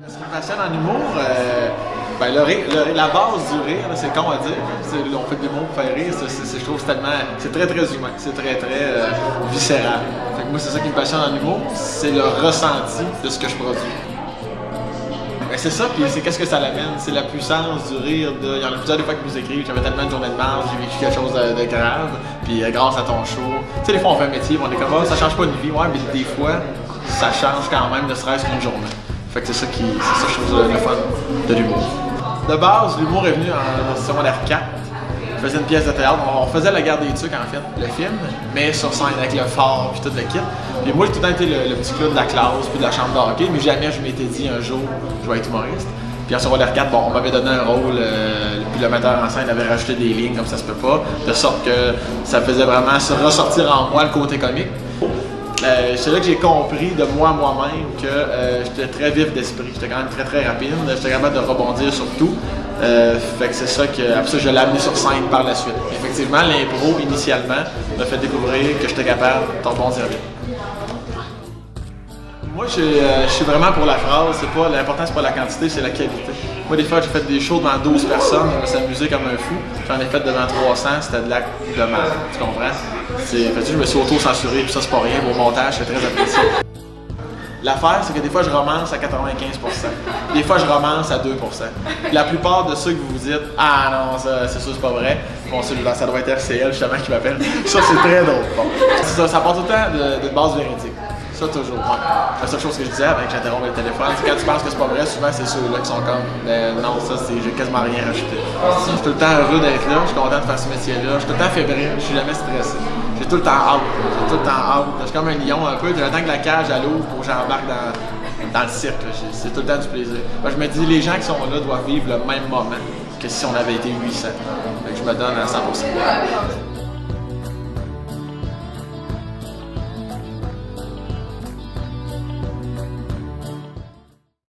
Ce qui me passionne en humour, la base du rire, c'est con à dire. On fait de l'humour pour faire rire, je trouve c'est très très humain, c'est très viscéral. Fait que moi c'est ça qui me passionne en humour, c'est le ressenti de ce que je produis. C'est ça, puis c'est qu'est-ce que ça l'amène, c'est la puissance du rire. Il y en a plusieurs des fois qui nous écrivent, j'avais tellement de journée de marge, j'ai vécu quelque chose de grave, puis grâce à ton show. Tu sais, des fois on fait un métier, on est comme ça change pas une vie, ouais, mais des fois ça change quand même, ne serait-ce qu'une journée. Fait que c'est ça je trouve le fun de l'humour. De base, l'humour est venu en secondaire 4. Je faisais une pièce de théâtre, on faisait La Guerre des Tucs en fait, le film, mais sur scène avec le phare puis tout le kit. Puis moi j'ai tout le temps été le petit clown de la classe puis de la chambre de hockey, mais jamais je m'étais dit un jour je vais être humoriste. Puis en secondaire 4, on m'avait donné un rôle, puis le metteur en scène avait rajouté des lignes comme ça se peut pas, de sorte que ça faisait vraiment se ressortir en moi le côté comique. C'est là que j'ai compris de moi-même que j'étais très vif d'esprit, j'étais quand même très rapide, j'étais capable de rebondir sur tout. Fait que c'est ça que après ça je l'ai amené sur scène par la suite. Effectivement, l'impro initialement m'a fait découvrir que j'étais capable de rebondir vite. Moi je suis vraiment pour la phrase, l'important c'est pas la quantité, c'est la qualité. Moi des fois j'ai fait des shows devant 12 personnes, je me suis amusé comme un fou. J'en ai fait devant 300, c'était de l'acte de mal, tu comprends? Je me suis auto-censuré, puis ça c'est pas rien, mon montage c'est très apprécié. L'affaire, c'est que des fois je romance à 95%, des fois je romance à 2%. La plupart de ceux que vous vous dites « Ah non, ça c'est sûr c'est pas vrai », bon ça doit être RCL justement qui m'appelle, ça c'est très drôle. Bon. Ça part tout le temps de base véridique. Ça toujours, ouais. La seule chose que je disais avant que j'interrompe le téléphone, c'est quand tu penses que c'est pas vrai, souvent c'est ceux-là qui sont comme non, ça j'ai quasiment rien rajouté. Je suis tout le temps heureux d'être là, je suis content de faire ce métier-là, je suis tout le temps fébrile, je suis jamais stressé. J'ai tout le temps hâte, Je suis comme un lion un peu, j'attends que la cage elle ouvre pour que j'embarque dans le cirque. C'est tout le temps du plaisir. Je me dis, les gens qui sont là doivent vivre le même moment que si on avait été 800. Fait que je me donne à 100%.